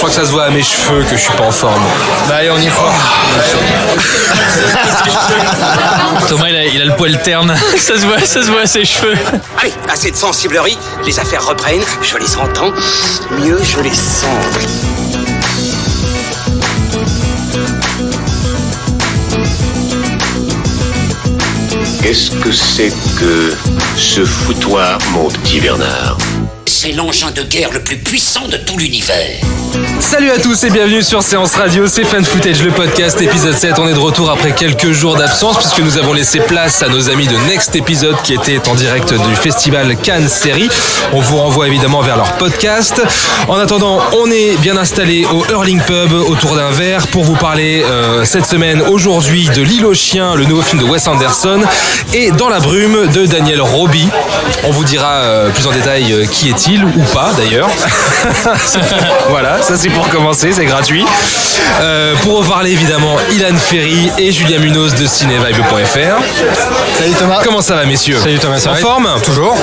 crois que ça se voit à mes cheveux que je suis pas en forme. Bah allez, on y est fort. Thomas, il a le poil terne. Ça se voit à ses cheveux. Allez, assez de sensiblerie. Les affaires reprennent. Je les entends. Mieux, je les sens. Qu'est-ce que c'est que ce foutoir, mon petit Bernard? C'est l'engin de guerre le plus puissant de tout l'univers. Salut à tous et bienvenue sur Séance Radio, c'est Fan Footage, le podcast, épisode 7. On est de retour après quelques jours d'absence puisque nous avons laissé place à nos amis de Next Episode qui étaient en direct du festival Cannes Série. On vous renvoie évidemment vers leur podcast. En attendant, on est bien installé au Hurling Pub autour d'un verre pour vous parler cette semaine, aujourd'hui, de L'Île aux chiens, le nouveau film de Wes Anderson, et Dans la brume de Daniel Roby. On vous dira plus en détail qui est-il ou pas d'ailleurs. Voilà, ça c'est pour commencer, c'est gratuit. Pour en parler évidemment, Ilan Ferry et Julien Munoz de cinevibe.fr. Salut Thomas. Comment ça va messieurs? Salut Thomas, ça en va? Forme? Toujours.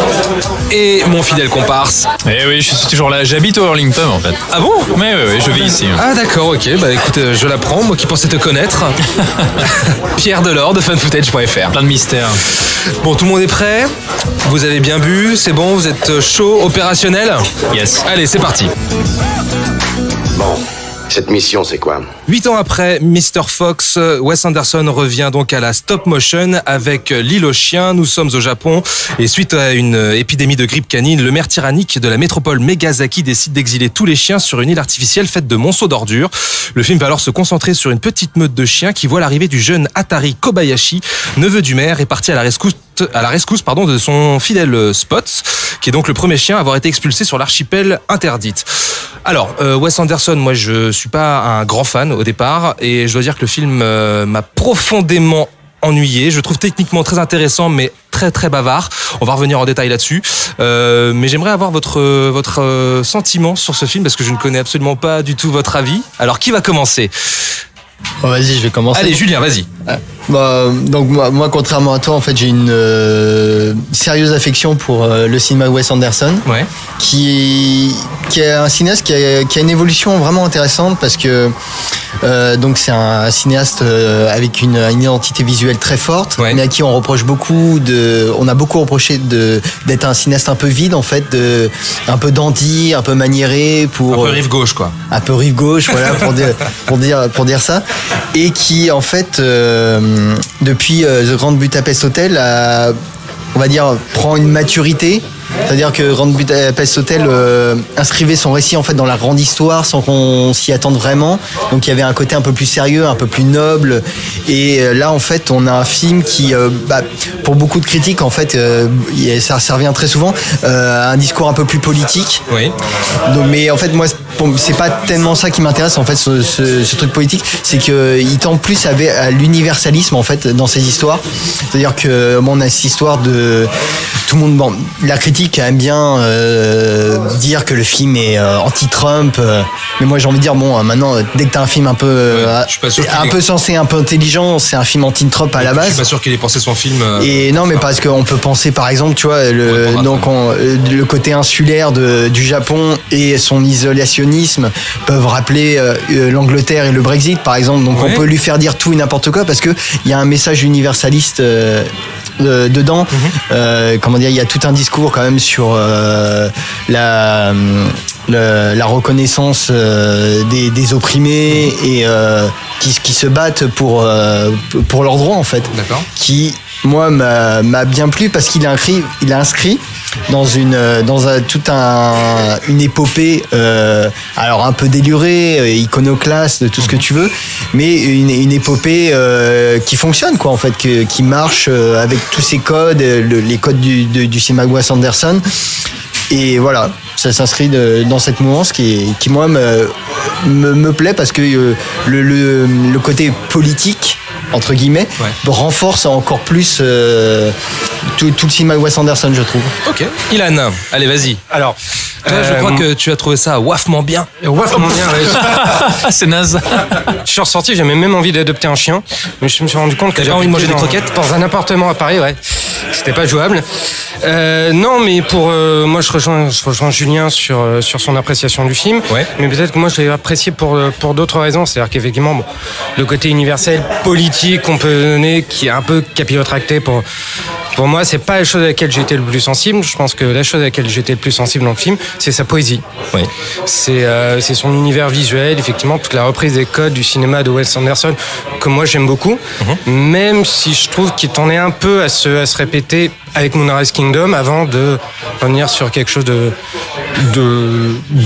Et mon fidèle comparse. Eh oui, je suis toujours là. J'habite au Hurling Pub en fait. Ah bon? Oui, je vis ici. Ah d'accord, ok, bah écoute, je l'apprends, moi qui pensais te connaître. Pierre Delors de fanfootage.fr. Plein de mystères. Bon, tout le monde est prêt? Vous avez bien bu? C'est bon? Vous êtes chaud? Opérationnel? Yes. Allez, c'est parti. Bon, cette mission, c'est quoi? 8 ans après Mr. Fox, Wes Anderson revient donc à la stop motion avec L'Île aux chiens. Nous sommes au Japon et suite à une épidémie de grippe canine, le maire tyrannique de la métropole Megazaki décide d'exiler tous les chiens sur une île artificielle faite de monceaux d'ordures. Le film va alors se concentrer sur une petite meute de chiens qui voit l'arrivée du jeune Atari Kobayashi, neveu du maire, et parti à la rescousse de son fidèle Spots, qui est donc le premier chien à avoir été expulsé sur l'archipel interdite. Alors, Wes Anderson, moi je suis pas un grand fan au départ et je dois dire que le film m'a profondément ennuyé. Je le trouve techniquement très intéressant mais très très bavard. On va revenir en détail là-dessus. Mais j'aimerais avoir votre sentiment sur ce film parce que je ne connais absolument pas du tout votre avis. Alors qui va commencer? Bon, vas-y, je vais commencer. Allez Julien, vas-y. Donc moi, contrairement à toi, en fait, j'ai une sérieuse affection pour le cinéma Wes Anderson, Ouais. qui est un cinéaste qui a une évolution vraiment intéressante parce que donc c'est un cinéaste avec une identité visuelle très forte, Ouais. mais à qui on a beaucoup reproché d'être un cinéaste un peu vide en fait, un peu dandy, un peu maniéré, Un peu rive gauche quoi. un peu rive gauche, voilà, pour dire ça, et qui en fait depuis The Grand Budapest Hotel on va dire prend une maturité. C'est-à-dire que Grand Budapest Hotel inscrivait son récit en fait dans la grande histoire sans qu'on s'y attende vraiment. Donc il y avait un côté un peu plus sérieux, un peu plus noble. Et là en fait on a un film qui, pour beaucoup de critiques en fait, ça revient très souvent, un discours un peu plus politique. Oui. Donc, mais en fait moi c'est pas tellement ça qui m'intéresse en fait ce truc politique, c'est que il tend plus à l'universalisme en fait dans ses histoires. C'est-à-dire que on a cette histoire de tout le monde. Bon, la critique aime bien dire que le film est anti-Trump, mais moi j'ai envie de dire bon, maintenant dès que t'as un film un peu je suis pas sûr un peu sensé, un peu intelligent, c'est un film anti-Trump à la Je base. suis pas sûr qu'il ait pensé son film. Et non, mais parce qu'on peut penser par exemple, tu vois, le côté insulaire du Japon et son isolationnisme peuvent rappeler l'Angleterre et le Brexit par exemple. Donc Ouais. on peut lui faire dire tout et n'importe quoi parce que il y a un message universaliste dedans. Comment dire, il y a tout un discours quand même sur la reconnaissance des opprimés et qui se battent pour leurs droits en fait. D'accord. Qui moi m'a bien plu parce qu'il a inscrit dans une épopée alors un peu délurée, iconoclaste, tout ce que tu veux, mais une épopée qui fonctionne quoi en fait, qui marche avec tous ces codes, les codes du cinéma Wes Anderson. Et voilà, ça s'inscrit dans cette mouvance qui moi me plaît parce que le côté politique entre guillemets, renforce encore plus tout le cinéma Wes Anderson, je trouve. Ok. Ilan, allez vas-y. Alors, Toi, je crois que tu as trouvé ça wafement bien. Wafement bien, ouais. C'est naze. Je suis ressorti, j'avais même envie d'adopter un chien, mais je me suis rendu compte que T'avais envie de manger des croquettes dans un appartement à Paris, ouais. c'était pas jouable. Non, mais pour moi, je rejoins Julien sur son appréciation du film. Ouais. Mais peut-être que moi, je l'ai apprécié pour d'autres raisons. C'est-à-dire qu'effectivement, bon, le côté universel, politique qu'on peut donner, qui est un peu capillotracté pour moi, c'est pas la chose à laquelle j'ai été le plus sensible. Je pense que la chose à laquelle j'ai été le plus sensible dans le film, c'est sa poésie. Oui. C'est son univers visuel, effectivement, toute la reprise des codes du cinéma de Wes Anderson, que moi j'aime beaucoup, même si je trouve qu'il tendait un peu à se répéter avec Moonrise Kingdom avant de revenir sur quelque chose de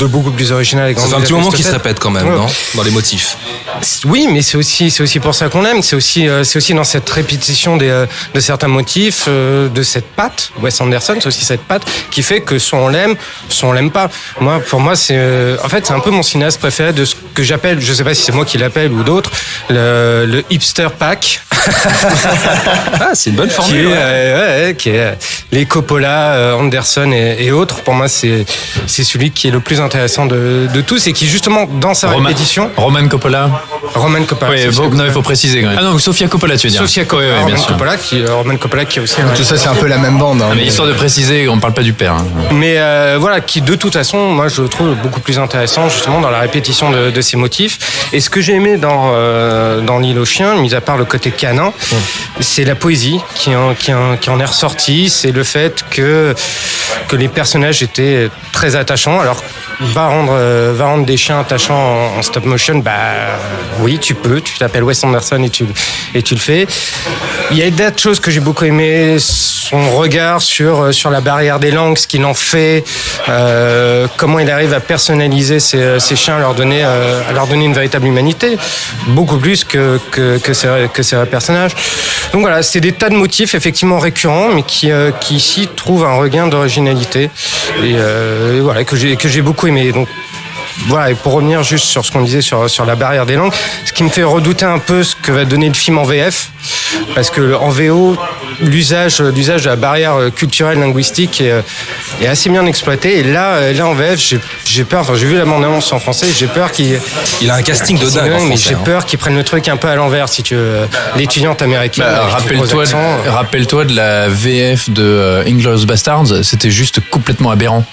beaucoup plus original. Avec C'est un petit moment qui se répète quand même, Ouais. non, dans les motifs. Oui, mais c'est aussi pour ça qu'on l'aime. C'est aussi dans cette répétition de certains motifs, de cette patte. Wes Anderson, c'est aussi cette patte qui fait que soit on l'aime, soit on l'aime pas. Pour moi, c'est en fait c'est un peu mon cinéaste préféré de ce que j'appelle, je sais pas si c'est moi qui l'appelle ou d'autres, le hipster pack. Ah, c'est une bonne formule. Qui est les Coppola, Anderson et autres. Pour moi, c'est celui qui est le plus intéressant de tous et qui justement dans sa répétition. Roman Coppola. Roman Coppola. Oui, il faut préciser quand même. Ah non, Sofia Coppola, tu veux dire. Sofia Coppola, Oui, bien sûr. Roman Coppola qui est aussi. Tout ça, c'est un peu la même bande. Hein. Mais histoire de préciser, on parle pas du père. Hein. Mais voilà, qui de toute façon, moi je le trouve beaucoup plus intéressant justement dans la répétition de ces motifs. Et ce que j'ai aimé dans L'île aux chiens, mis à part le côté canin, c'est la poésie qui en est ressortie. C'est le fait que les personnages étaient très attachants. Alors va rendre des chiens attachants en stop motion, bah oui, tu peux. Tu t'appelles Wes Anderson et tu le fais. Il y a d'autres choses que j'ai beaucoup aimé, son regard sur la barrière des langues, ce qu'il en fait, comment il arrive à personnaliser ces chiens, à leur donner une véritable humanité, beaucoup plus que ces personnages. Donc voilà, c'est des tas de motifs effectivement récurrents, mais qui ici trouvent un regain d'originalité et voilà que j'ai beaucoup aimé. Donc voilà, et pour revenir juste sur ce qu'on disait sur la barrière des langues, ce qui me fait redouter un peu ce que va donner le film en VF, parce que en VO, l'usage de la barrière culturelle linguistique est assez bien exploité. Et là en VF, j'ai peur. Enfin, j'ai vu la bande-annonce en français, j'ai peur il a un casting de dingue en mais français, j'ai peur qu'ils prennent le truc un peu à l'envers, si tu veux. L'étudiante américaine. Rappelle-toi de la VF de Inglourious Basterds, c'était juste complètement aberrant.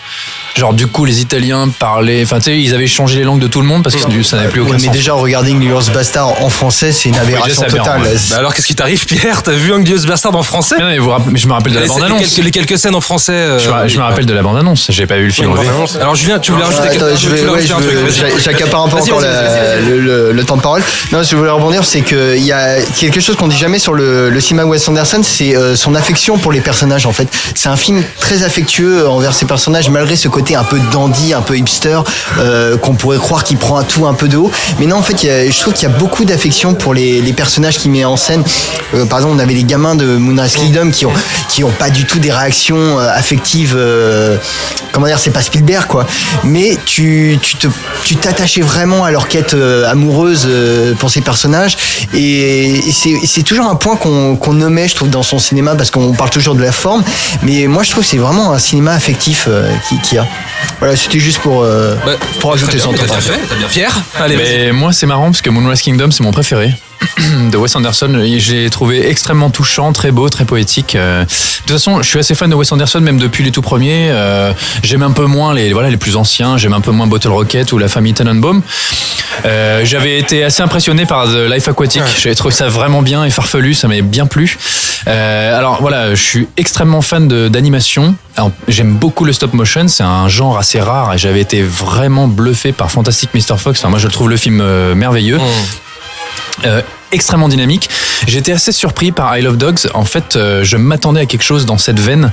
Genre du coup les Italiens parlaient, enfin tu sais, ils avaient changé les langues de tout le monde parce que ça n'avait plus aucun Mais sens. déjà, regarder Inglourious Basterds en français, c'est une aberration déjà, c'est totale. aberrant, ouais. Bah alors qu'est-ce qui t'arrive, Pierre? T'as vu Inglourious Basterds en français? Mais je me rappelle de la bande-annonce. Les quelques scènes en français. Je me rappelle de la bande-annonce. J'ai pas vu le film. Alors Julien, tu voulais rajouter quelque chose? J'accapare un peu encore le temps de parole. Non, ce que je voulais rebondir, c'est qu'il y a quelque chose qu'on dit jamais sur le cinéma Wes Anderson, c'est son affection pour les personnages. En fait, c'est un film très affectueux envers ses personnages, malgré ce côté un peu dandy, un peu hipster, qu'on pourrait croire qu'il prend tout un peu de haut. Mais non, en fait, je trouve qu'il y a beaucoup d'affection pour les personnages qu'il met en scène. Par exemple, on avait les gamins de Moonrise Kingdom qui ont pas du tout des réactions affectives. Comment dire, c'est pas Spielberg, quoi. Mais tu t'attachais vraiment à leur quête amoureuse pour ces personnages. Et c'est toujours un point qu'on nommait, je trouve, dans son cinéma, parce qu'on parle toujours de la forme. Mais moi, je trouve que c'est vraiment un cinéma affectif qu'il y a. Voilà, c'était juste pour ajouter son temps. T'as bien fait, t'as bien. Pierre, allez, Mais moi, c'est marrant parce que Moonrise Kingdom, c'est mon préféré de Wes Anderson. Je l'ai trouvé extrêmement touchant, très beau, très poétique. De toute façon, je suis assez fan de Wes Anderson, même depuis les tout premiers. J'aime un peu moins les plus anciens. J'aime un peu moins Bottle Rocket ou La famille Tenenbaum. J'avais été assez impressionné par The Life Aquatic. Ouais. J'avais trouvé ça vraiment bien et farfelu. Ça m'avait bien plu. Alors voilà, je suis extrêmement fan d'animation. Alors, j'aime beaucoup le stop motion. C'est un genre assez rare et j'avais été vraiment bluffé par Fantastic Mr. Fox. Enfin, moi, je trouve le film merveilleux. Extrêmement dynamique. J'étais assez surpris par I Love Dogs. En fait, je m'attendais à quelque chose dans cette veine,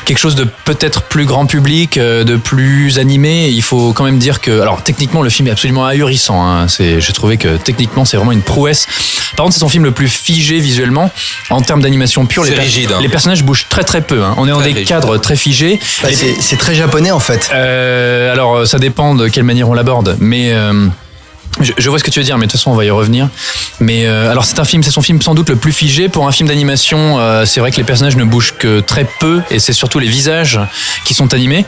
quelque chose de peut-être plus grand public, de plus animé. Il faut quand même dire que, alors techniquement, le film est absolument ahurissant. Hein. J'ai trouvé que techniquement, c'est vraiment une prouesse. Par contre, c'est son film le plus figé visuellement en termes d'animation pure. C'est rigide. Les personnages bougent très très peu. Hein. On est dans des cadres très figés. Bah, c'est très japonais en fait. Alors, ça dépend de quelle manière on l'aborde, mais Je vois ce que tu veux dire, mais de toute façon on va y revenir. Mais alors c'est son film sans doute le plus figé. Pour un film d'animation, c'est vrai que les personnages ne bougent que très peu, et c'est surtout les visages qui sont animés.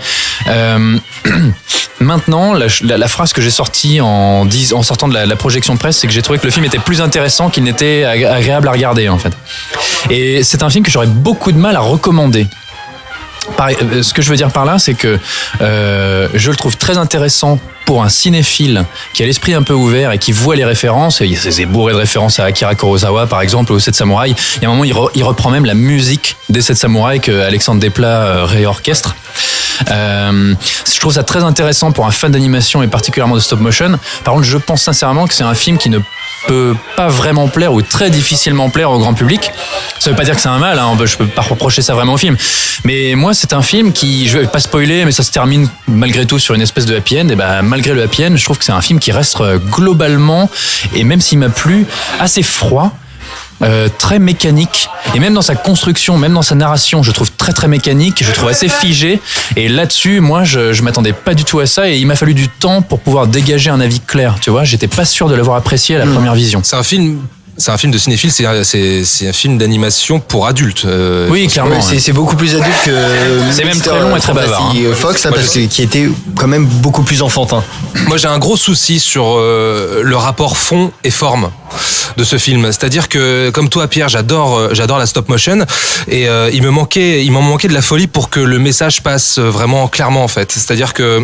Maintenant, la phrase que j'ai sortie en sortant de la projection de presse, c'est que j'ai trouvé que le film était plus intéressant qu'il n'était agréable à regarder en fait. Et c'est un film que j'aurais beaucoup de mal à recommander. Ce que je veux dire par là, c'est que je le trouve très intéressant pour un cinéphile qui a l'esprit un peu ouvert et qui voit les références. Et c'est bourré de références à Akira Kurosawa, par exemple, ou aux 7 samouraïs. Il y a un moment, il reprend même la musique des 7 samouraïs que Alexandre Desplat réorchestre. Je trouve ça très intéressant pour un fan d'animation et particulièrement de stop motion. Par contre, je pense sincèrement que c'est un film qui ne peut pas vraiment plaire ou très difficilement plaire au grand public. Ça veut pas dire que c'est un mal, hein, je peux pas reprocher ça vraiment au film. Mais moi, c'est un film qui, je vais pas spoiler, mais ça se termine malgré tout sur une espèce de happy end. Et ben, malgré le happy end, je trouve que c'est un film qui reste globalement, et même s'il m'a plu, assez froid. Très mécanique, et même dans sa construction, même dans sa narration, je trouve très très mécanique, je trouve assez figé, et là-dessus moi je m'attendais pas du tout à ça, et il m'a fallu du temps pour pouvoir dégager un avis clair, tu vois, j'étais pas sûr de l'avoir apprécié à la première vision. C'est un film de cinéphile, c'est un film d'animation pour adultes. Oui, clairement. C'est beaucoup plus adulte que. C'est même très long et très bavard. Fox, là, qui était quand même beaucoup plus enfantin. Moi, j'ai un gros souci sur le rapport fond et forme de ce film. C'est-à-dire que, comme toi, Pierre, j'adore la stop motion, et il m'en manquait de la folie pour que le message passe vraiment clairement, en fait. C'est-à-dire que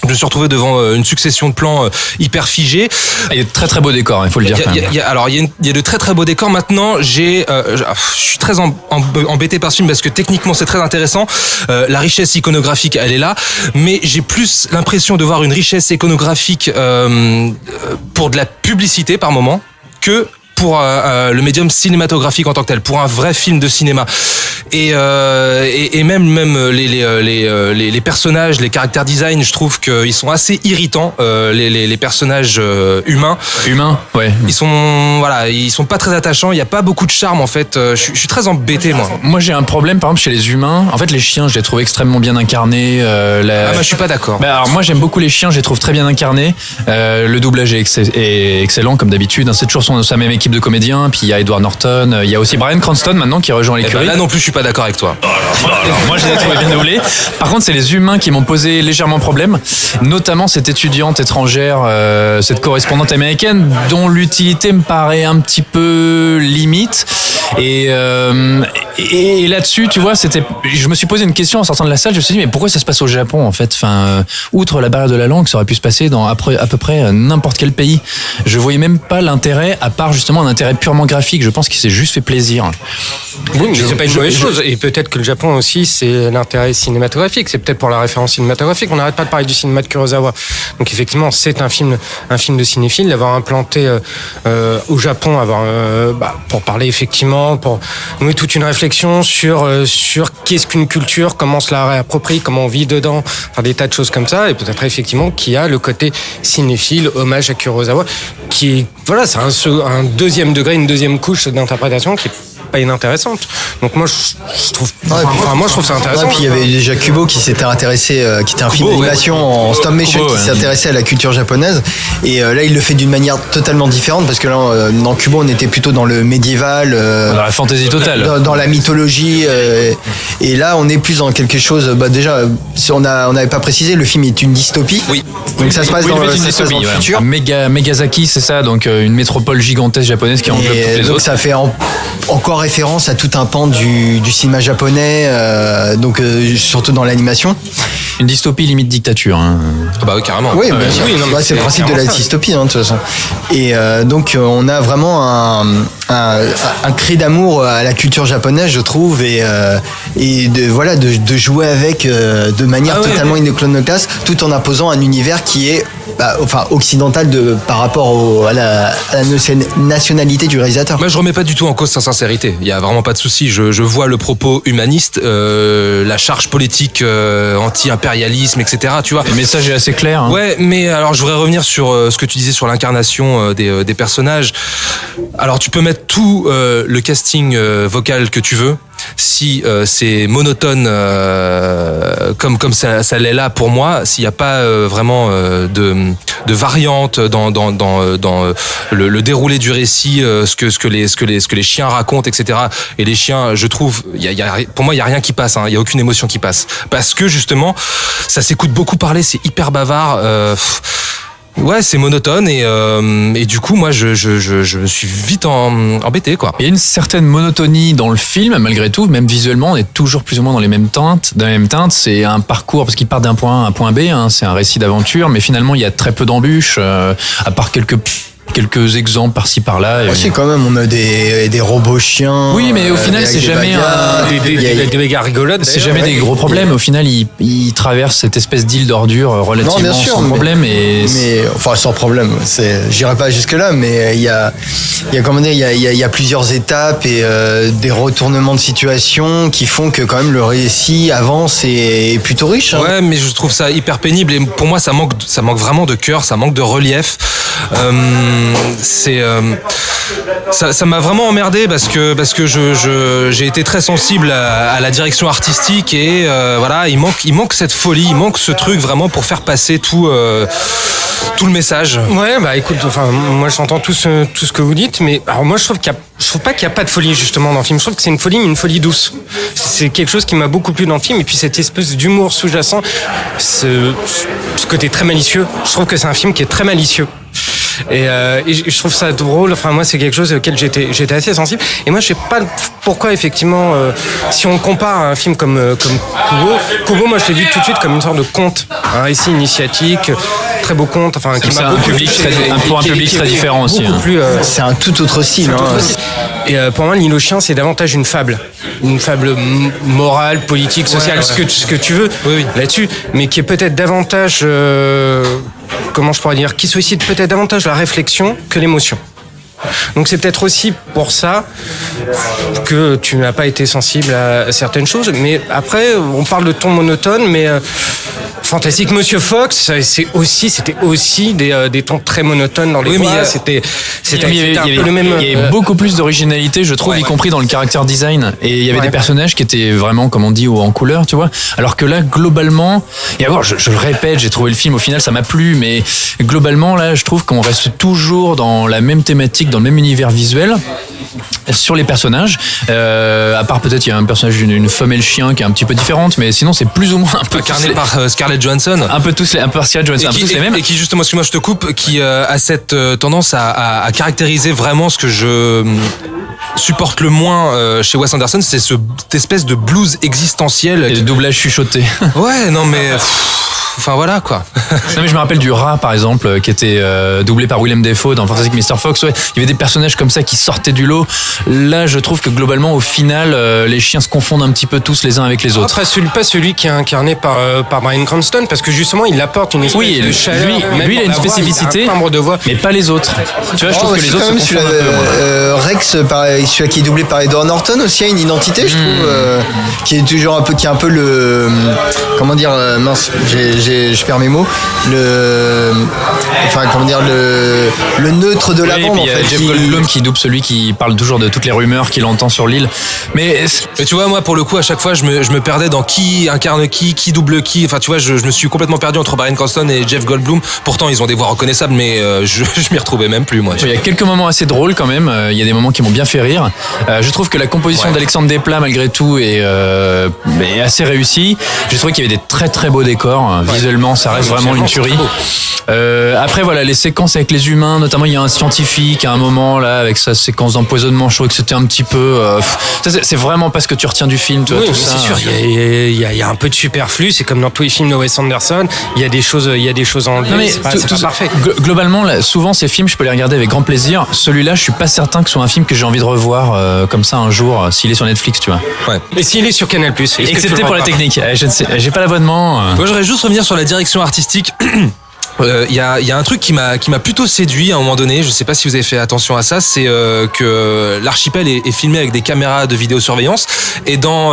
je me suis retrouvé devant une succession de plans hyper figés. Il y a de très très beaux décors, il faut le dire. Il y a de très très beaux décors. Maintenant, je suis très embêté par ce film parce que techniquement c'est très intéressant. La richesse iconographique, elle est là, mais j'ai plus l'impression de voir une richesse iconographique pour de la publicité par moment que pour le médium cinématographique en tant que tel, pour un vrai film de cinéma. Et même les personnages, les caractères design, je trouve qu'ils sont assez irritants, les personnages humains. Ouais. Ils sont pas très attachants, il y a pas beaucoup de charme en fait. Je suis très embêté moi. Moi j'ai un problème par exemple chez les humains. En fait les chiens, je les trouve extrêmement bien incarnés. Je suis pas d'accord. Alors moi j'aime beaucoup les chiens, je les trouve très bien incarnés. Le doublage est excellent comme d'habitude. C'est toujours sa même équipe de comédiens. Puis il y a Edward Norton, il y a aussi Bryan Cranston maintenant qui rejoint l'écurie. Là non plus je suis pas d'accord avec toi. Moi je les ai trouvés bien doublés. Par contre c'est les humains qui m'ont posé légèrement problème, notamment cette étudiante étrangère, cette correspondante américaine dont l'utilité me paraît un petit peu limite. Et là-dessus, tu vois, je me suis posé une question en sortant de la salle. Je me suis dit, mais pourquoi ça se passe au Japon en fait? Outre la barrière de la langue, ça aurait pu se passer dans à peu près n'importe quel pays. Je voyais même pas l'intérêt, à part justement un intérêt purement graphique. Je pense qu'il s'est juste fait plaisir. Oui, mais c'est pas une mauvaise chose. Et peut-être que le Japon aussi, c'est l'intérêt cinématographique. C'est peut-être pour la référence cinématographique. On n'arrête pas de parler du cinéma de Kurosawa. Donc effectivement, c'est un film de cinéphile. D'avoir implanté au Japon, pour parler effectivement, pour nouer toute une réflexion sur qu'est-ce qu'une culture, comment on se la réapproprie, comment on vit dedans, enfin des tas de choses comme ça. Et peut-être effectivement qu'il y a le côté cinéphile, hommage à Kurosawa, qui est, voilà, c'est un deuxième degré, une deuxième couche d'interprétation qui est pas inintéressante. Donc moi je trouve ça intéressant. Et puis il y avait déjà Kubo qui s'était intéressé, qui était un film d'animation en stop motion qui s'intéressait à la culture japonaise, et là il le fait d'une manière totalement différente parce que là dans Kubo on était plutôt dans le médiéval, dans la fantasy totale, dans la mythologie, et là on est plus dans quelque chose, déjà si on n'avait pas précisé, le film est une dystopie. Oui. Donc ça se passe dans le futur. Megazaki, c'est ça, donc une métropole gigantesque japonaise qui englobe toutes les donc autres. Ça fait encore référence à tout un pan du cinéma japonais, surtout dans l'animation. Une dystopie limite dictature. Hein. Bah oui, carrément. Oui, bien sûr. C'est le principe de la dystopie, de toute façon. Et donc on a vraiment un cri d'amour à la culture japonaise, je trouve, et de jouer avec de manière totalement iconoclaste, tout en imposant un univers qui est occidental par rapport à la nationalité du réalisateur. Moi je remets pas du tout en cause sa sincérité, il y a vraiment pas de souci. Je vois le propos humaniste, la charge politique anti-impérialisme, etc. Tu vois. Le message est assez clair. Hein. Ouais, mais alors je voudrais revenir sur ce que tu disais sur l'incarnation des personnages. Alors tu peux mettre tout le casting vocal que tu veux. si c'est monotone comme ça l'est là pour moi, s'il n'y a pas vraiment de variante dans le déroulé du récit, ce que les chiens racontent, etc. Et les chiens, je trouve, pour moi, il y a rien qui passe. Il y a aucune émotion qui passe parce que justement, ça s'écoute beaucoup parler, c'est hyper bavard. Ouais, c'est monotone et du coup, moi, je me suis vite embêté, quoi. Il y a une certaine monotonie dans le film, malgré tout, même visuellement, on est toujours plus ou moins dans les mêmes teintes. C'est un parcours, parce qu'il part d'un point A à un point B, c'est un récit d'aventure, mais finalement, il y a très peu d'embûches, à part quelques exemples par-ci par-là. Aussi, quand même, on a des robots chiens. Oui, mais au final, c'est jamais des méga rigolotes. C'est jamais des gros problèmes. Au final, ils traversent cette espèce d'île d'ordure relativement sans problème. Mais enfin, sans problème. J'irai pas jusque-là, mais il y a plusieurs étapes et des retournements de situation qui font que quand même le récit avance et est plutôt riche. Ouais, mais je trouve ça hyper pénible et pour moi, ça manque vraiment de cœur, ça manque de relief. Ça m'a vraiment emmerdé parce que j'ai été très sensible à la direction artistique et voilà, il manque cette folie, il manque ce truc vraiment pour faire passer tout le message. Ouais, bah écoute, enfin moi j'entends tout ce que vous dites, mais alors moi je trouve pas qu'il y a pas de folie justement dans le film. Je trouve que c'est une folie, mais une folie douce. C'est quelque chose qui m'a beaucoup plu dans le film, et puis cette espèce d'humour sous-jacent, ce côté très malicieux. Je trouve que c'est un film qui est très malicieux. Et je trouve ça drôle. Enfin, moi, c'est quelque chose auquel j'étais assez sensible. Et moi, je sais pas pourquoi, effectivement, si on compare à un film comme Kubo, moi, je l'ai vu tout de suite comme une sorte de conte, un récit initiatique, très beau conte. Enfin, qui m'a beaucoup plu. Pour un public très différent aussi. C'est un tout autre style. Et pour moi, L'île aux chiens, c'est davantage une fable morale, politique, sociale, ce que tu veux là-dessus, mais qui est peut-être davantage comment je pourrais dire, qui sollicite peut-être davantage la réflexion que l'émotion. Donc c'est peut-être aussi pour ça que tu n'as pas été sensible à certaines choses. Mais après, on parle de ton monotone, mais Fantastique Monsieur Fox, c'était aussi des tons très monotones dans les voix. C'était un peu le même. Il y avait beaucoup plus d'originalité, je trouve, y compris dans le character design. Et il y avait des personnages qui étaient vraiment, comme on dit, en couleur, tu vois. Alors que là, globalement, et alors, je le répète, j'ai trouvé le film, au final, ça m'a plu, mais globalement, là, je trouve qu'on reste toujours dans la même thématique, dans le même univers visuel. Sur les personnages, à part peut-être il y a un personnage d'une femelle chien qui est un petit peu différente, mais sinon c'est plus ou moins un peu incarné par Scarlett Johansson, un peu tous les mêmes, et qui justement, excuse-moi je te coupe, qui a cette tendance à caractériser vraiment ce que je supporte le moins chez Wes Anderson, c'est cette espèce de blues existentiel et le doublage chuchoté. Ouais, non mais enfin voilà quoi. Non mais je me rappelle du rat par exemple qui était doublé par Willem Dafoe dans Fantastic Mr. Fox. Ouais, il y avait des personnages comme ça qui sortaient du lot. Là, je trouve que globalement, au final, les chiens se confondent un petit peu tous les uns avec les autres. Après, pas celui qui est incarné par Bryan Cranston, parce que justement, il apporte une espèce de chaleur. Lui, il a une spécificité, mais pas les autres. Tu vois, je trouve que les autres se confondent un peu. Rex, celui qui est doublé par Edward Norton aussi a une identité, je trouve, qui est toujours un peu le, comment dire, mince, je perds mes mots, le neutre de la bande. Il y a Jeff Goldblum qui double celui qui parle toujours de toutes les rumeurs qu'il entend sur l'île. Mais tu vois, moi, pour le coup, à chaque fois, je me perdais dans qui incarne qui double qui. Enfin, tu vois, je me suis complètement perdu entre Bryan Cranston et Jeff Goldblum. Pourtant, ils ont des voix reconnaissables, mais je m'y retrouvais même plus, moi. Il y a quelques moments assez drôles quand même. Il y a des moments qui m'ont bien fait rire. Je trouve que la composition d'Alexandre Desplat, malgré tout, est assez réussie. J'ai trouvé qu'il y avait des très très beaux décors. Visuellement, ça reste vraiment une tuerie. Après, voilà, les séquences avec les humains, notamment, il y a un scientifique à un moment là avec sa séquence d'empoisonnement. Je trouvais que c'était un petit peu. C'est vraiment pas ce que tu retiens du film, tu vois, tout ça. C'est sûr. Il y a un peu de superflu. C'est comme dans tous les films de Wes Anderson. Il y a des choses enlevées. C'est pas parfait. Globalement, là, souvent ces films, je peux les regarder avec grand plaisir. Celui-là, je suis pas certain que ce soit un film que j'ai envie de revoir comme ça un jour, s'il est sur Netflix, tu vois. Ouais. Et s'il est sur Canal+. Excepté pour la technique. Je ne sais, j'ai pas l'abonnement. Moi, j'aurais juste revenir sur la direction artistique. Il y a un truc qui m'a plutôt séduit à un moment donné. Je sais pas si vous avez fait attention à ça, c'est que l'archipel est filmé avec des caméras de vidéosurveillance et dans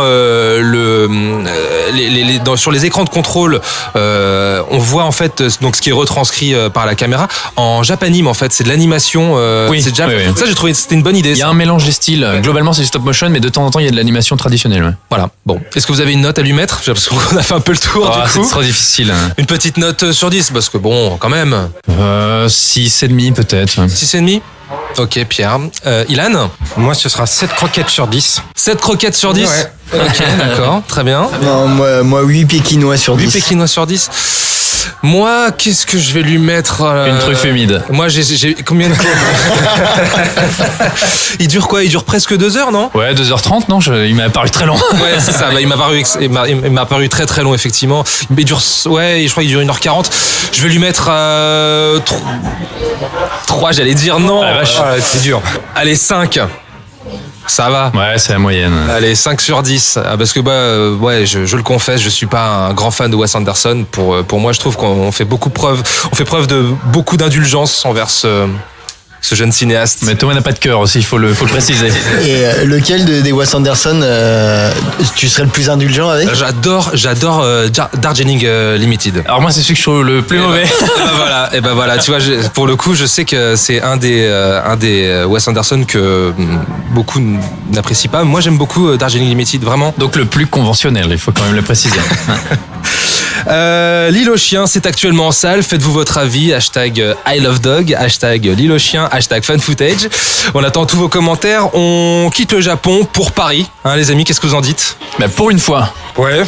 sur les écrans de contrôle, on voit en fait donc ce qui est retranscrit par la caméra en japanime en fait. C'est de l'animation. Oui, c'est oui. Ça, j'ai trouvé que c'était une bonne idée. Il y a un mélange des styles. Globalement, c'est du stop motion, mais de temps en temps, il y a de l'animation traditionnelle. Ouais. Voilà. Bon, est-ce que vous avez une note à lui mettre? Parce qu'on a fait un peu le tour du coup. C'est trop difficile. Une petite note sur 10 parce que bon, quand même. 6,5 peut-être. 6,5. Ok, Pierre. Ilan? Moi, ce sera 7 croquettes sur 10. 7 croquettes sur 10? Ouais. Ok, d'accord, très bien. Non, moi 8 pékinois sur 10. 8 pékinois sur 10. Moi, qu'est-ce que je vais lui mettre Une truffe humide. Moi, j'ai combien de... Il dure quoi? Il dure presque 2 heures, non? Ouais, 2h30, non, il m'a paru très long. Ouais, c'est ça. Bah, il m'a paru très très long, effectivement. Il dure, ouais, je crois qu'il dure 1h40. Je vais lui mettre 3, j'allais dire non. Ah, la vache. C'est dur. Allez, 5. Ça va. Ouais, c'est la moyenne. Allez, 5 sur 10. Parce que ouais, je le confesse, je suis pas un grand fan de Wes Anderson. Pour moi, je trouve qu'on fait preuve de beaucoup d'indulgence envers ce jeune cinéaste. Mais Thomas n'a pas de cœur aussi, il faut le préciser. Et lequel des Wes Anderson tu serais le plus indulgent avec? J'adore Darjeeling Limited. Alors moi, c'est celui que je trouve le plus mauvais. Et ben voilà, tu vois, pour le coup, je sais que c'est un des Wes Anderson que beaucoup n'apprécient pas. Moi, j'aime beaucoup Darjeeling Limited, vraiment. Donc le plus conventionnel, il faut quand même le préciser. L'île aux chiens, c'est actuellement en salle. Faites-vous votre avis. Hashtag I love dog. Hashtag l'île aux chiens. Hashtag fan footage. On attend tous vos commentaires. On quitte le Japon pour Paris. Hein, les amis, qu'est-ce que vous en dites? Bah, pour une fois. Ouais.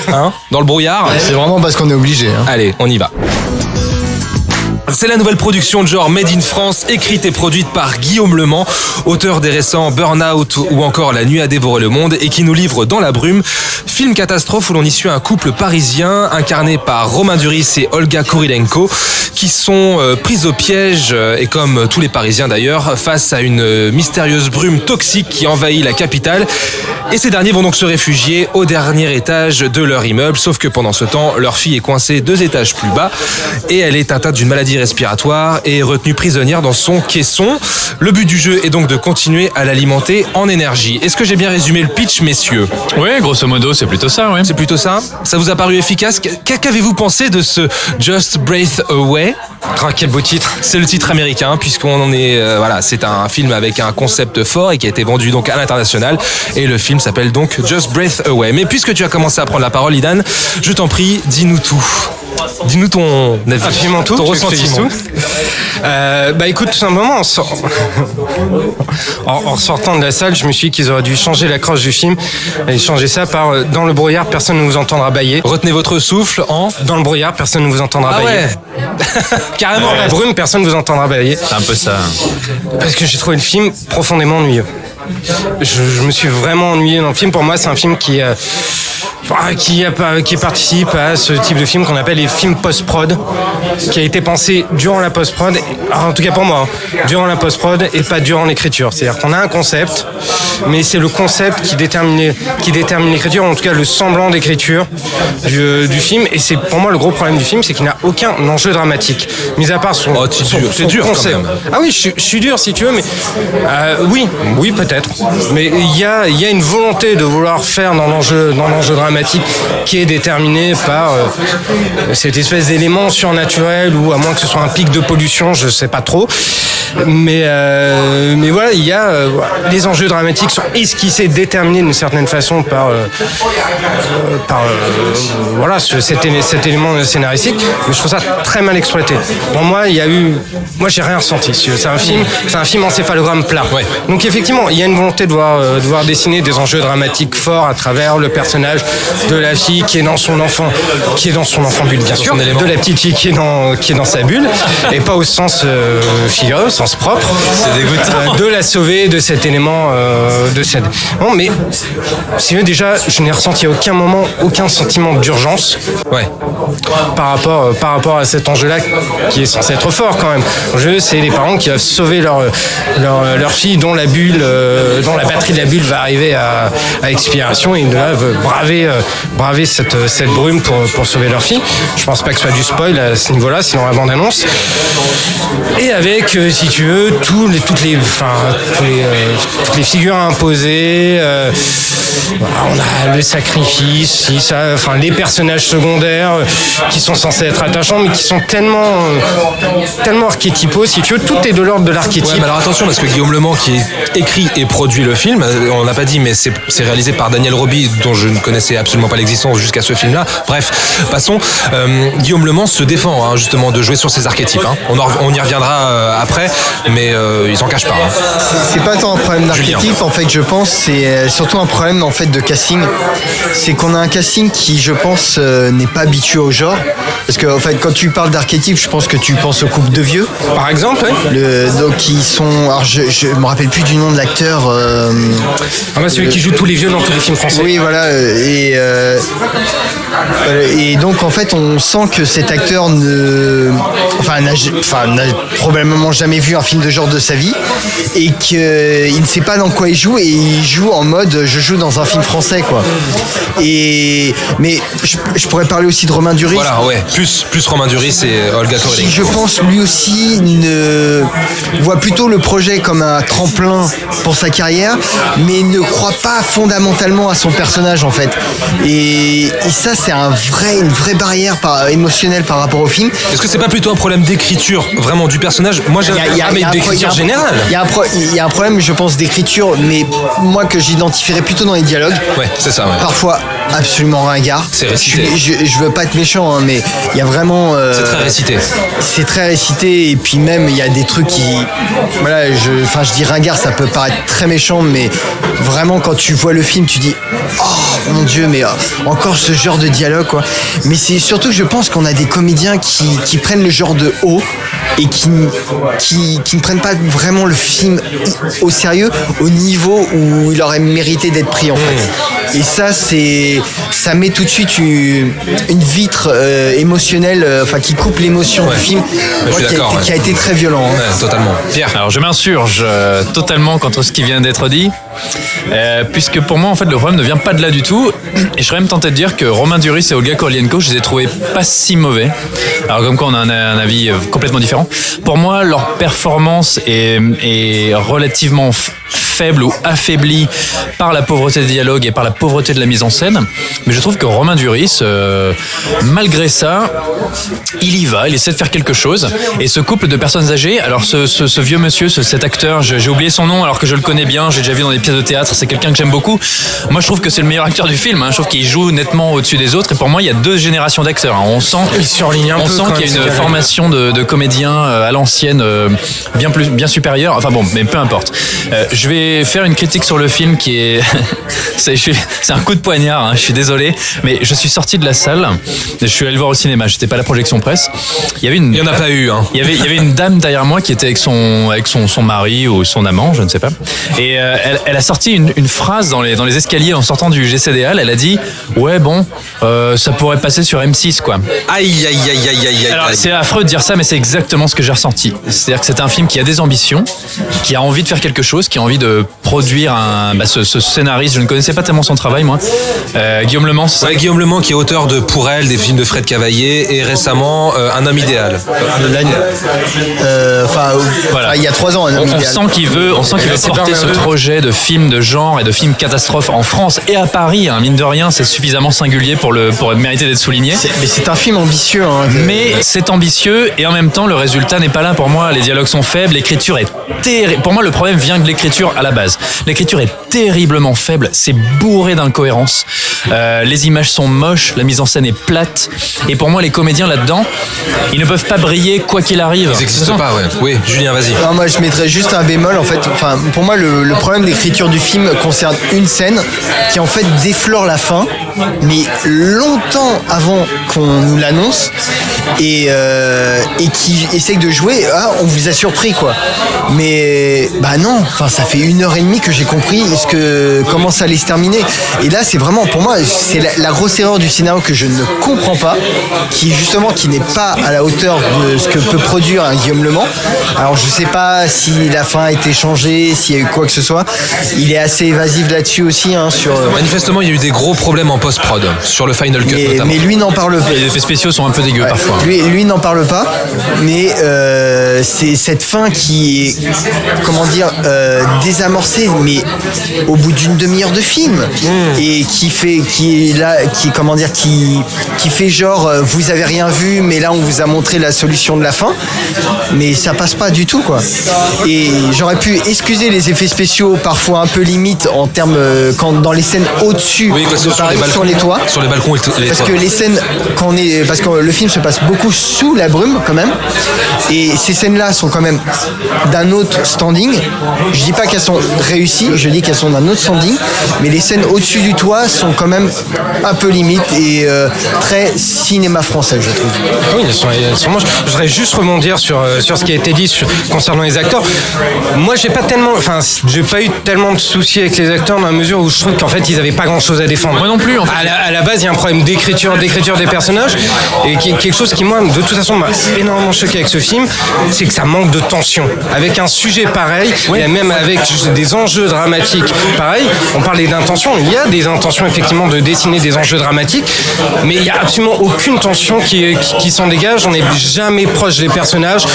Hein, dans le brouillard. C'est vraiment parce qu'on est obligé. Hein. Allez, on y va. C'est la nouvelle production de genre Made in France, écrite et produite par Guillaume Le Mans, auteur des récents Burnout ou encore La nuit a dévoré le monde, et qui nous livre Dans la brume, film catastrophe où l'on y suit un couple parisien incarné par Romain Duris et Olga Kurilenko, qui sont pris au piège, et comme tous les Parisiens d'ailleurs, face à une mystérieuse brume toxique qui envahit la capitale. Et ces derniers vont donc se réfugier au dernier étage de leur immeuble, sauf que pendant ce temps, leur fille est coincée 2 étages plus bas et elle est atteinte d'une maladie respiratoire et est retenue prisonnière dans son caisson. Le but du jeu est donc de continuer à l'alimenter en énergie. Est-ce que j'ai bien résumé le pitch, messieurs? Oui, grosso modo, c'est plutôt ça, ouais. C'est plutôt ça? Ça vous a paru efficace? Qu'avez-vous pensé de ce Just Breathe Away? Quel beau titre. C'est le titre américain, puisqu'on en est... voilà, c'est un film avec un concept fort et qui a été vendu donc à l'international. Et le film s'appelle donc Just Breathe Away. Mais puisque tu as commencé à prendre la parole, Idan, je t'en prie, dis-nous tout. Dis-nous ton avis. Absolument tout. Ton ressentiment. Écoute, tout simplement, en sortant de la salle, je me suis dit qu'ils auraient dû changer l'accroche du film et changer ça par dans le brouillard, personne ne vous entendra bâiller. Retenez votre souffle en... Dans le brouillard, personne ne vous entendra bâiller. Ouais. Carrément, la brume, personne ne vous entendra bâiller. C'est un peu ça. Parce que j'ai trouvé le film profondément ennuyeux. Je me suis vraiment ennuyé dans le film. Pour moi, c'est un film qui participe à ce type de film qu'on appelle les films post-prod, qui a été pensé durant la post-prod, en tout cas pour moi, durant la post-prod et pas durant l'écriture. C'est-à-dire qu'on a un concept, mais c'est le concept qui détermine l'écriture, en tout cas le semblant d'écriture du film. Et c'est pour moi le gros problème du film, c'est qu'il n'a aucun enjeu dramatique, mis à part son dur concept. quand même. Ah oui, je suis dur si tu veux, mais oui peut-être. Mais il y a une volonté de vouloir faire dans l'enjeu dramatique qui est déterminé par cette espèce d'élément surnaturel, ou à moins que ce soit un pic de pollution, je sais pas trop. Mais voilà, il y a les enjeux dramatiques sont esquissés, déterminés d'une certaine façon par cet élément scénaristique. Mais je trouve ça très mal exploité. Pour moi, moi j'ai rien ressenti. C'est un film encéphalogramme plat. Ouais. Donc effectivement, il y a une volonté de devoir dessiner des enjeux dramatiques forts à travers le personnage de la fille qui est dans son enfant bulle, bien sûr, de la petite fille qui est dans sa bulle, et pas au sens figuré, au sens défense propre. C'est dégoûtant. De la sauver de cet élément de cette. Bon, mais si vous déjà, je n'ai ressenti à aucun moment aucun sentiment d'urgence. Ouais. Par rapport à cet enjeu-là qui est censé être fort quand même. L'enjeu, c'est les parents qui doivent sauver leur fille dont la batterie de la bulle va arriver à expiration et ils doivent braver cette brume pour sauver leur fille. Je pense pas que ce soit du spoil à ce niveau-là, sinon la bande-annonce. Et avec, si tu veux, toutes les figures imposées. On a le sacrifice, les personnages secondaires qui sont censés être attachants, mais qui sont tellement archétypaux, si tu veux, tout est de l'ordre de l'archétype. Ouais, mais alors attention, parce que Guillaume Le Mans, qui écrit et produit le film, on l'a pas dit, mais c'est réalisé par Daniel Roby, dont je ne connaissais absolument pas l'existence jusqu'à ce film-là. Bref, passons. Guillaume Le Mans se défend justement de jouer sur ces archétypes. On y reviendra après, mais ils s'en cachent pas. C'est pas tant un problème d'archétype, en fait, je pense, c'est surtout un problème en fait de casting. C'est qu'on a un casting qui, je pense, n'est pas habitué au genre. Parce que en fait, quand tu parles d'archétype, je pense que tu penses au couple de vieux. Par exemple, oui. Donc ils sont. Alors je me rappelle plus du nom de l'acteur. Celui qui joue tous les vieux dans tous les films français. Oui, voilà. Et donc en fait, on sent que cet acteur n'a probablement jamais vu un film de genre de sa vie et qu'il ne sait pas dans quoi il joue, et il joue en mode je joue dans un film français, quoi. Mais je pourrais parler aussi de Romain Duris. Voilà, ouais. Plus Romain Duris et Olga Kurylenko. Qui, je pense, lui aussi voit plutôt le projet comme un tremplin pour sa carrière, mais ne croit pas fondamentalement à son personnage, en fait. Et ça, c'est une vraie barrière émotionnelle par rapport au film. Est-ce que c'est pas plutôt un problème d'écriture, vraiment, du personnage? Moi, j'ai d'écriture générale. Il y a un problème, je pense, d'écriture, mais moi, que j'identifierais plutôt dans les dialogues. Ouais, c'est ça, ouais. Parfois absolument ringard. C'est récité. Je veux pas être méchant, mais il y a vraiment. C'est très récité. C'est très récité, et puis même il y a des trucs qui. Voilà, je dis ringard, ça peut paraître très méchant, mais vraiment quand tu vois le film, tu dis oh mon Dieu, mais encore ce genre de dialogue, quoi. Mais c'est surtout que je pense qu'on a des comédiens qui prennent le genre de haut et qui ne prennent pas vraiment le film au sérieux, au niveau où il aurait mérité d'être pris, en fait. Et ça met tout de suite une vitre émotionnelle, qui coupe l'émotion du film, qui a été très violent. Ouais, totalement. Pierre. Alors je m'insurge totalement contre ce qui vient d'être dit, puisque pour moi en fait le problème ne vient pas de là du tout, et je serais même tenté de dire que Romain Duris et Olga Kurylenko, je les ai trouvés pas si mauvais. Alors comme quoi on a un avis complètement différent. Pour moi leur performance est relativement faible ou affaiblie par la pauvreté des dialogues et par la pauvreté de la mise en scène, mais je trouve que Romain Duris, malgré ça, il essaie de faire quelque chose, et ce couple de personnes âgées, alors ce vieux monsieur, cet acteur, j'ai oublié son nom alors que je le connais bien, j'ai déjà vu dans des pièces de théâtre, c'est quelqu'un que j'aime beaucoup. Moi je trouve que c'est le meilleur acteur du film, je trouve qu'il joue nettement au-dessus des autres, et pour moi il y a deux générations d'acteurs, on sent qu'il y a une formation de comédiens à l'ancienne bien supérieure, enfin bon, mais peu importe. Je vais faire une critique sur le film qui est c'est un coup de poignard, je suis désolé, mais je suis sorti de la salle, je suis allé le voir au cinéma, j'étais pas à la projection presse, il y en a pas eu, il y avait une dame derrière moi qui était avec son mari ou son amant, je ne sais pas, et elle a sorti une phrase dans les escaliers en sortant du GCD Hall, elle a dit ouais bon ça pourrait passer sur M6, quoi. Aïe. Alors c'est affreux de dire ça, mais c'est exactement ce que j'ai ressenti, c'est-à-dire que c'est un film qui a des ambitions, qui a envie de faire quelque chose, qui a envie de produire ce scénariste. Je ne connaissais pas tellement son travail, moi. Guillaume Le Mans, c'est ça ? Ouais, Guillaume Le Mans qui est auteur de Pour elle, des films de Fred Cavaillé, et récemment Un homme idéal. Voilà. Il y a 3 ans, Un homme idéal. On sent qu'il veut porter ce projet de film de genre et de film catastrophe en France et à Paris. Mine de rien, c'est suffisamment singulier pour mériter d'être souligné. Mais c'est un film ambitieux. Mais c'est ambitieux, et en même temps, le résultat n'est pas là pour moi. Les dialogues sont faibles, l'écriture est terrible. Pour moi, le problème vient de l'écriture à la base. L'écriture est terriblement faible, c'est bourré d'incohérences. Les images sont moches, la mise en scène est plate. Et pour moi, les comédiens là-dedans, ils ne peuvent pas briller quoi qu'il arrive. Ils n'existent pas, ouais. Oui, Julien, vas-y. Non, moi je mettrais juste un bémol en fait. Enfin, pour moi le problème d'écriture du film concerne une scène qui en fait déflore la fin, mais longtemps avant qu'on nous l'annonce et qui essaye de jouer. Ah, on vous a surpris quoi. Mais bah non. Enfin, ça fait 1h30 que j'ai compris comment ça allait se terminer. Et là, c'est vraiment pour moi c'est la grosse erreur du scénario que je ne comprends pas, qui n'est pas à la hauteur de ce que peut produire un Guillaume Le Mans. Alors je sais pas si la fin a été changée, s'il y a eu quoi que ce soit. Il est assez évasif là-dessus aussi. Manifestement, il y a eu des gros problèmes en post-prod sur le Final Cut notamment. Mais lui n'en parle pas. Les effets spéciaux sont un peu dégueux parfois. Lui n'en parle pas. Mais c'est cette fin qui est désamorcée, mais au bout d'une demi-heure de film et qui fait genre vous avez rien vu, mais là on vous a montré la solution de la fin, mais ça passe pas du tout quoi. Et j'aurais pu excuser les effets spéciaux parfois un peu limite en termes dans les scènes au-dessus, sur les toits, sur les balcons parce que les scènes parce que le film se passe beaucoup sous la brume quand même, et ces scènes-là sont quand même d'un autre standing. Je dis pas qu'elles sont réussies, je dis qu'elles sont d'un autre standing, mais les scènes au-dessus du toit sont quand même un peu limite et très cinéma français, je trouve. Oui, elles sont moches. Je voudrais juste rebondir sur ce qui a été dit concernant les acteurs. Moi, j'ai pas eu tellement de soucis avec les acteurs dans la mesure où je trouve qu'en fait, ils avaient pas grand-chose à défendre. Moi non plus. En fait. À la base, il y a un problème d'écriture des personnages, et quelque chose qui, moi, de toute façon, m'a énormément choqué avec ce film, c'est que ça manque de tension. Avec un sujet pareil, et même avec des enjeux dramatiques pareil, on parlait d'intention. Il y a des intentions effectivement de dessiner des enjeux dramatiques, mais il y a absolument aucune tension qui s'en dégage. On n'est jamais proche des personnages.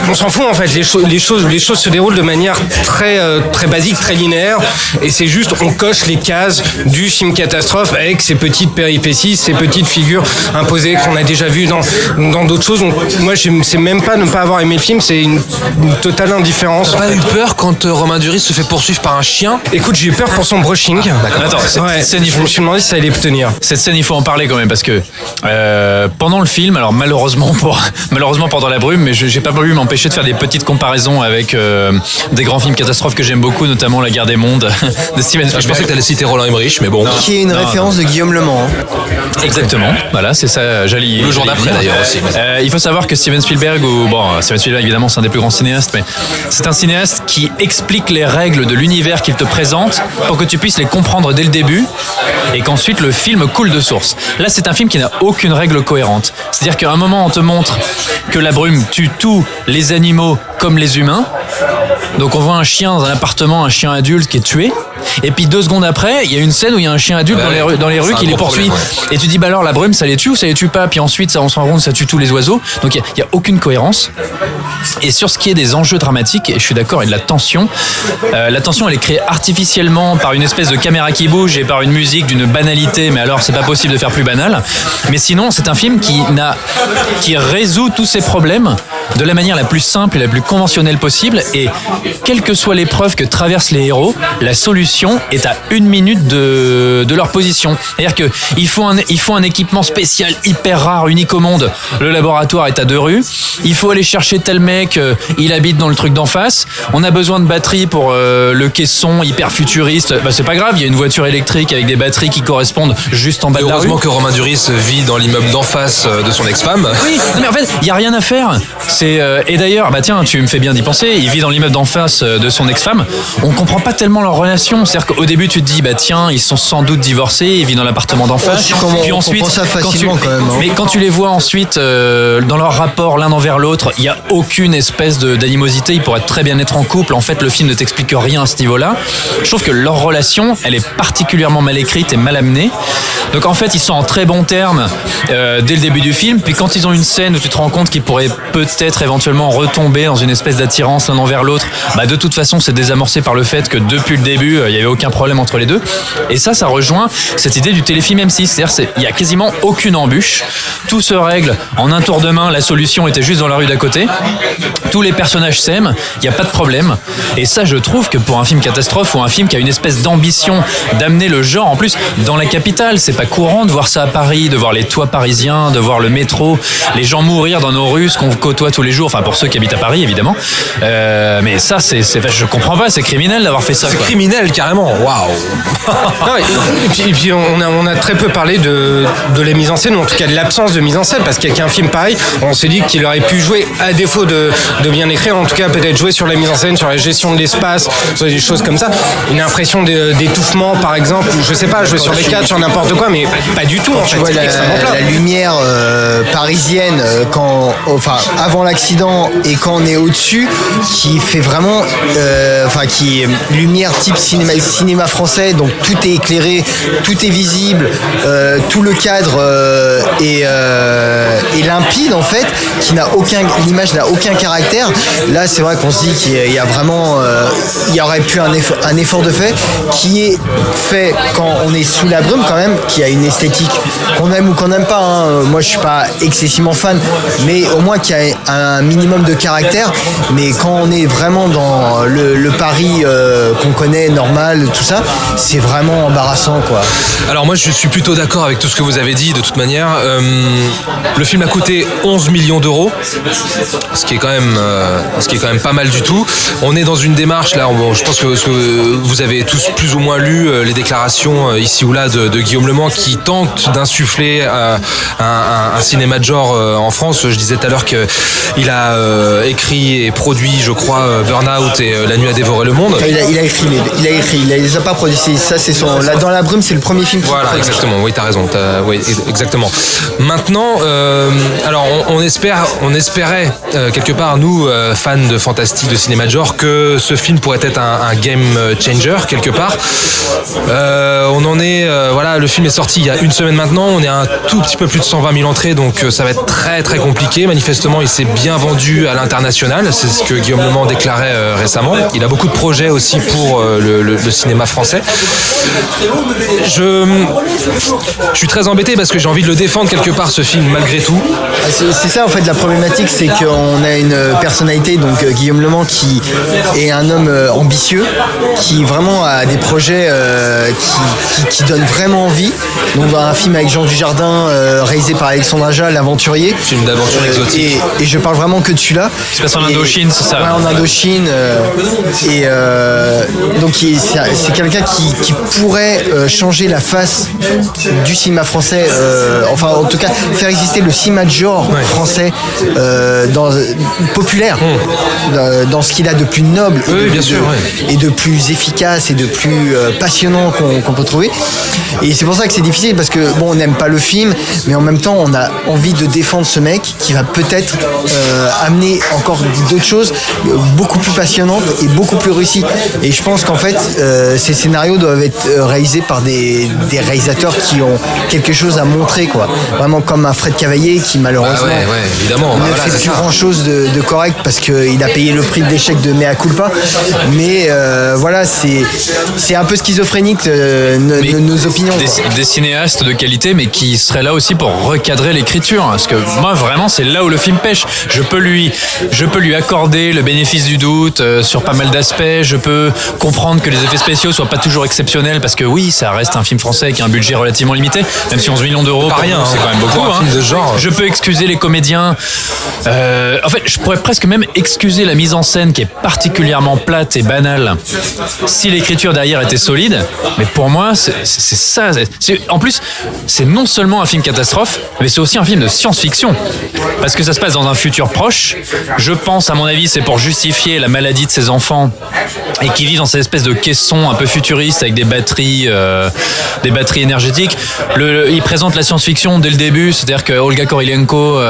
On s'en fout en fait. Les choses se déroulent de manière très très basique, très linéaire, et c'est juste on coche les cases du film catastrophe avec ces petites péripéties, ces petites figures imposées qu'on a déjà vues dans d'autres choses. Donc, moi, c'est même pas ne pas avoir aimé le film, c'est une totale indifférence. T'as pas eu peur quand Romain Duris se fait poursuivre par un chien? Écoute, j'ai eu peur pour son brushing. Attends, cette scène, je me suis demandé si ça allait tenir. Cette scène, il faut en parler quand même parce que pendant le film, alors malheureusement pendant la brume, mais j'ai pas pu m'empêcher de faire des petites comparaisons avec des grands films catastrophes que j'aime beaucoup, notamment La Guerre des Mondes de Steven Spielberg. Je pensais que t'allais citer Roland Emmerich, mais bon. Qui est une référence de Guillaume Le Mans. Exactement. Voilà, c'est ça. Le jour d'après d'ailleurs aussi. Il faut savoir que Steven Spielberg, Steven Spielberg évidemment c'est un des plus grands cinéastes, mais c'est un cinéaste qui explique les règles de l'univers qu'il te présente pour que tu puisses les comprendre dès le début et qu'ensuite le film coule de source. Là, c'est un film qui n'a aucune règle cohérente. C'est-à-dire qu'à un moment, on te montre que la brume tue tous les animaux comme les humains. Donc on voit un chien dans un appartement, un chien adulte qui est tué. Et puis 2 secondes après, il y a une scène où il y a un chien adulte dans les rues qui les poursuit. Et tu dis, bah alors la brume, ça les tue ou ça les tue pas? Puis ensuite, on se rend compte que ça tue tous les oiseaux. Donc il y a aucune cohérence. Et sur ce qui est des enjeux dramatiques, et je suis d'accord, et de la tension elle est créée artificiellement par une espèce de caméra qui bouge et par une musique d'une banalité, mais alors c'est pas possible de faire plus banal. Mais sinon, c'est un film qui résout tous ces problèmes de la manière la plus simple et la plus conventionnelle possible. Et quelle que soit l'épreuve que traversent les héros, la solution est à 1 minute de leur position. C'est-à-dire qu'il faut un équipement spécial hyper rare, unique au monde. Le laboratoire est à 2 rues. Il faut aller chercher tel mec, il habite dans le truc d'en face. On a besoin de batteries pour le caisson hyper futuriste. Bah, c'est pas grave, il y a une voiture électrique avec des batteries qui correspondent juste en bas de la rue. Heureusement que Romain Duris vit dans l'immeuble d'en face de son ex-femme. Oui, mais en fait, il y a rien à faire. Et d'ailleurs, bah tiens, tu me fais bien d'y penser. Il vit dans l'immeuble d'en face de son ex-femme. On comprend pas tellement leur relation. C'est-à-dire qu'au début, tu te dis, bah tiens, ils sont sans doute divorcés. Il vit dans l'appartement d'en face. Puis ensuite, ça facilement quand même. Mais quand tu les vois ensuite dans leur rapport l'un envers l'autre, il y a aucune espèce d'animosité. Ils pourraient très bien être en couple. En fait, le film ne t'explique rien à ce niveau-là. Je trouve que leur relation, elle est particulièrement mal écrite et mal amenée. Donc en fait, ils sont en très bons termes dès le début du film. Puis quand ils ont une scène où tu te rends compte qu'ils pourraient peut-être éventuellement retomber dans une espèce d'attirance l'un envers l'autre, bah de toute façon, c'est désamorcé par le fait que depuis le début, il y avait aucun problème entre les deux. Et ça rejoint cette idée du téléfilm M6. C'est-à-dire, il y a quasiment aucune embûche. Tout se règle en un tour de main. La solution était juste dans la rue d'à côté. Tous les personnages s'aiment. Il n'y a pas de problème. Et ça, je trouve que pour un film catastrophe ou un film qui a une espèce d'ambition d'amener le genre, en plus, dans la capitale, c'est pas courant de voir ça à Paris, de voir les toits parisiens, de voir le métro, les gens mourir dans nos rues, ce qu'on côtoie tous les jours. Enfin, pour ceux qui habitent à Paris, évidemment. Mais ça, je comprends pas. C'est criminel d'avoir fait ça. C'est criminel, carrément. Waouh. Et puis on a très peu parlé de la mise en scène, ou en tout cas de l'absence de mise en scène, parce qu'avec un film pareil, on s'est dit qu'il aurait pu jouer, à défaut de bien écrire, en tout cas peut-être jouer sur la mise en scène, sur la gestion de l'espace, sur des choses comme ça. Une impression d'étouffement, par exemple, ou je sais pas, jouer sur les cadres, sur n'importe quoi, mais pas du tout. En fait, tu vois la lumière parisienne avant l'accident et quand on est au-dessus, qui fait vraiment, qui est lumière type cinéma français, donc tout est éclairé, tout est visible, tout le cadre est limpide en fait, l'image n'a aucun caractère. Là, c'est vrai qu'on se dit qu'il y a vraiment, il y aurait pu un effort de fait qui est fait quand on est sous la brume quand même, qui a une esthétique qu'on aime ou qu'on n'aime pas. Hein. Moi, je suis pas excessivement fan, mais au moins qu'il y a un minimum de caractère. Mais quand on est vraiment dans le Paris qu'on connaît, normal, tout ça, c'est vraiment embarrassant, quoi. Alors moi, je suis plutôt d'accord avec tout ce que vous avez dit. De toute manière, le film a coûté 11 millions d'euros, ce qui est quand même pas mal du tout. On est dans une démarche là. Je pense que vous avez tous plus ou moins lu les déclarations ici ou là de Guillaume Le Mans, qui tente d'insuffler un cinéma de genre en France. Je disais tout à l'heure qu'il a écrit et produit, je crois, Burnout et La Nuit a dévoré le monde. Il les a pas produits. Ça, c'est son. Là, dans la brume, c'est le premier film. Voilà, exactement. Oui, t'as raison. Oui, exactement. Maintenant, alors on espérait quelque part, nous, fans de fantastique, de cinéma de genre, que ce film pourrait être un game changer quelque part. On en est, le film est sorti il y a une semaine maintenant. On est à un tout petit peu plus de 120 000 entrées, donc ça va être très très compliqué. Manifestement, il s'est bien vendu à l'international. C'est ce que Guillaume Le Mans déclarait récemment. Il a beaucoup de projets aussi pour le cinéma français. Je suis très embêté parce que j'ai envie de le défendre quelque part, ce film, malgré tout. C'est ça en fait la problématique, c'est qu'on a une personnalité, donc Guillaume Le Mans, qui est un homme ambitieux, qui vraiment a des projets qui donnent vraiment envie. Donc dans un film avec Jean Dujardin, réalisé par Alexandre Aja, L'Aventurier. Film d'aventure exotique. Et je parle vraiment que de celui-là. C'est passe en Indochine, c'est ça? Ouais, en Indochine. Donc c'est quelqu'un qui pourrait changer la face du cinéma français, enfin en tout cas faire exister le cinéma de genre français populaire, dans ce qu'il a de plus noble et de plus efficace et de plus passionnant qu'on peut trouver. Et c'est pour ça que c'est difficile, parce que on n'aime pas le film, mais en même temps on a envie de défendre ce mec qui va peut-être amener encore d'autres choses beaucoup plus passionnantes et beaucoup plus réussies. Et je pense qu'en fait ces scénarios doivent être réalisés par des réalisateurs qui ont quelque chose à montrer, quoi. Vraiment comme un Fred Cavaillé qui malheureusement évidemment, ne fait plus grand chose de correct parce qu'il a payé le prix de l'échec de Mea Culpa. Mais c'est un peu schizophrénique nos opinions. Des cinéastes de qualité, mais qui seraient là aussi pour recadrer l'écriture. Parce que moi, vraiment, c'est là où le film pêche. Je peux lui accorder le bénéfice du doute sur pas mal d'aspects. Je peux comprendre que les effets spéciaux soient pas toujours exceptionnels, parce que oui, ça reste un film français qui a un budget relativement limité, même si 11 millions d'euros, pas rien, c'est quand même beaucoup. Un film de genre. Je peux excuser les comédiens. En fait, je pourrais presque même excuser la mise en scène qui est particulièrement plate et banale si l'écriture derrière était solide. Mais pour moi, c'est ça. En plus, c'est non seulement un film catastrophe, mais c'est aussi un film de science-fiction. Parce que ça se passe dans un futur proche. Je pense, à mon avis, c'est pour justifier la maladie de ces enfants et qui vivent dans cette espèce de caisson un peu futuriste avec des batteries énergétiques. Il présente la science-fiction dès le début, c'est-à-dire que Olga Kurylenko,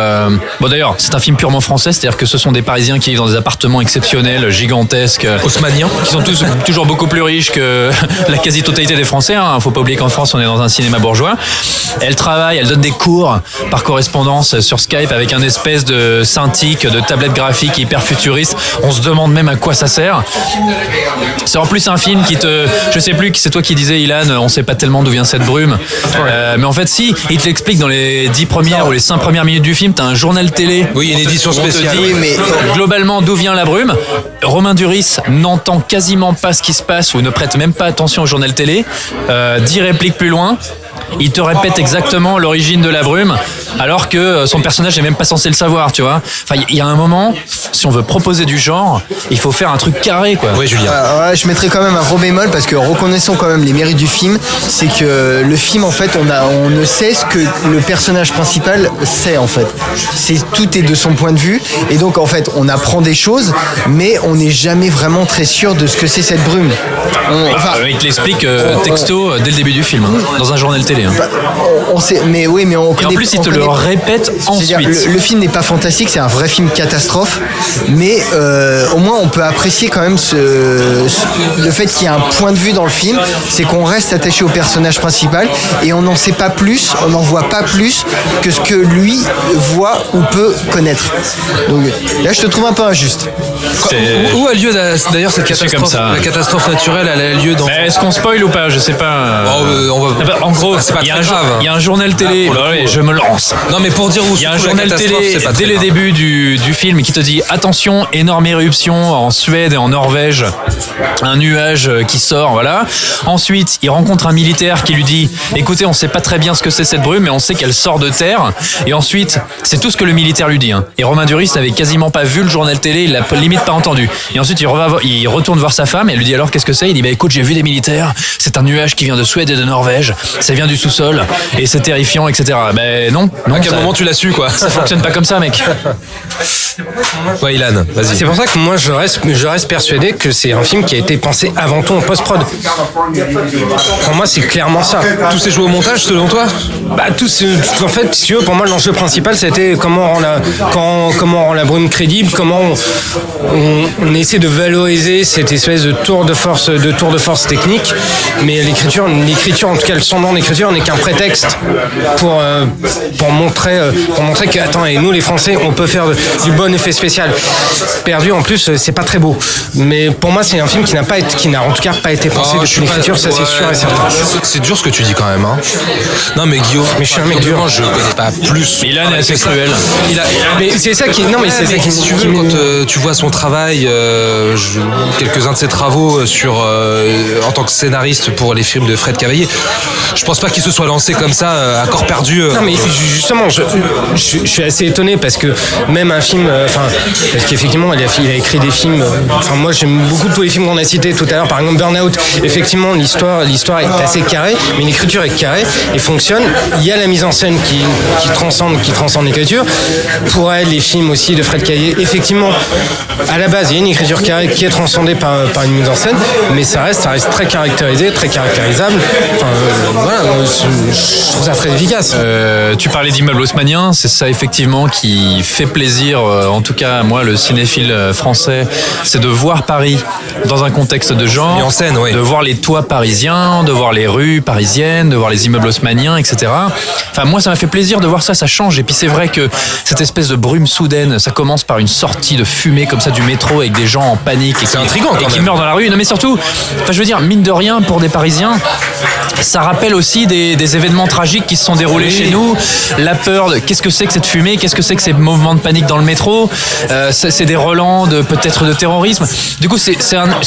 d'ailleurs, c'est un film purement français, c'est-à-dire que ce sont des Parisiens qui vivent dans des appartements exceptionnels, gigantesques, haussmanniens, qui sont tous toujours beaucoup plus riches que la quasi-totalité des Français. Faut pas oublier qu'en France, on est dans un cinéma bourgeois. Elle travaille, elle donne des cours par correspondance sur Skype avec un espèce de Cintiq, de tablette graphique hyper futuriste. On se demande même à quoi ça sert. C'est en plus un film je sais plus, c'est toi qui disais, Ilan, on sait pas tellement d'où vient cette brume. Mais en fait, si, il te l'explique dans les 10 premières ou les 5 premières minutes du film, t'as un journal télé. Oui, une édition spéciale. Oui, mais globalement, d'où vient la brume? Romain Duris n'entend quasiment pas ce qui se passe ou ne prête même pas attention au journal télé. 10 répliques plus loin, il te répète exactement l'origine de la brume, alors que son personnage n'est même pas censé le savoir, tu vois. Enfin, il y a un moment, si on veut proposer du genre, il faut faire un truc carré, quoi. Oui, Julien. Je mettrais quand même un gros bémol parce que reconnaissons quand même les mérites du film, c'est que le film, en fait, on ne sait ce que le personnage principal sait, en fait. Tout est de son point de vue, et donc, en fait, on apprend des choses, mais on n'est jamais vraiment très sûr de ce que c'est cette brume. Il te l'explique texto dès le début du film, dans un journal télé. On sait, mais oui, mais on connaît. Et en plus, il te le répète ensuite. Le film n'est pas fantastique, c'est un vrai film catastrophe, mais au moins on peut apprécier quand même le fait qu'il y a un point de vue dans le film, c'est qu'on reste attaché au personnage principal et on n'en sait pas plus, on n'en voit pas plus que ce que lui voit ou peut connaître. Donc là, je te trouve un peu injuste. Où a lieu d'ailleurs cette catastrophe? La catastrophe naturelle, elle a lieu dans. Est-ce qu'on spoil ou pas? Je sais pas. En gros, il y a un journal télé. Je me lance. Non, mais pour dire où il y a un journal télé dès le début du film qui te dit attention, énorme éruption en Suède et en Norvège, un nuage qui sort, voilà. Ensuite, il rencontre un militaire qui lui dit écoutez, on sait pas très bien ce que c'est cette brume, mais on sait qu'elle sort de terre. Et ensuite, c'est tout ce que le militaire lui dit. Et Romain Duris n'avait quasiment pas vu le journal télé, il l'a limite pas entendu. Et ensuite, il retourne voir sa femme et elle lui dit alors qu'est-ce que c'est? Il dit écoute, j'ai vu des militaires, c'est un nuage qui vient de Suède et de Norvège, ça vient du sous-sol et c'est terrifiant, etc. Non. À quel moment tu l'as su, quoi? Ça fonctionne pas comme ça, mec. Ouais, Ilan, vas-y. C'est pour ça que moi je reste persuadé que c'est un film qui a été pensé avant tout en post-prod. Pour moi, c'est clairement ça. Tout s'est joué au montage, selon toi? En fait, si tu veux, pour moi, l'enjeu principal, c'était comment on rend la brume crédible, comment on essaie de valoriser cette espèce de tour de force technique. Mais l'écriture, en tout cas, le semblant d'écriture n'est qu'un prétexte pour montrer que, attends, et nous, les Français, on peut faire du bon effet spécial. Perdu, en plus, c'est pas très beau. Mais pour moi, c'est un film qui n'a en tout cas pas été pensé depuis l'écriture, ça c'est sûr et certain. C'est dur ce que tu dis quand même, hein. Non, mais Guillaume, mais je suis un mec dur. Je connais pas plus. Ilan est assez cruel. Mais c'est ça qui. Non, mais c'est ça qui. Si tu veux, quand tu vois son travail, quelques-uns de ses travaux en tant que scénariste pour les films de Fred Cavaillé, je pense pas qu'il se soit lancé comme ça à corps perdu. Non, mais justement, je suis assez étonné parce que même un film, parce qu'effectivement, il a écrit des films. Moi, j'aime beaucoup tous les films qu'on a cités tout à l'heure. Par exemple, Burnout. Effectivement, l'histoire est assez carrée, mais l'écriture est carrée et fonctionne. Il y a la mise en scène qui transcende l'écriture. Pour elle, les films aussi de Fred Cavaillé, effectivement, à la base, il y a une écriture carrée qui est transcendée par une mise en scène, mais ça reste très caractérisé, très caractérisable. Voilà, je trouve ça très efficace. Tu parlais d'immeuble haussmannien, c'est ça effectivement qui fait plaisir, en tout cas moi le cinéphile français, c'est de voir Paris dans un contexte de genre, mis en scène, oui. De voir les toits parisiens, de voir les rues parisiennes, de voir les immeubles haussmanniens, etc. Enfin moi ça m'a fait plaisir de voir ça change. Et puis c'est vrai que cette espèce de brume soudaine, ça commence par une sortie de fumée comme ça du métro avec des gens en panique et qui meurent dans la rue. Non mais surtout, je veux dire, mine de rien pour des Parisiens, ça rappelle aussi des événements tragiques qui se sont déroulés chez nous. La peur de qu'est-ce que c'est que cette fumée, qu'est-ce que c'est que ces mouvements de panique dans le métro, c'est des relents peut-être de terrorisme. Du coup c'est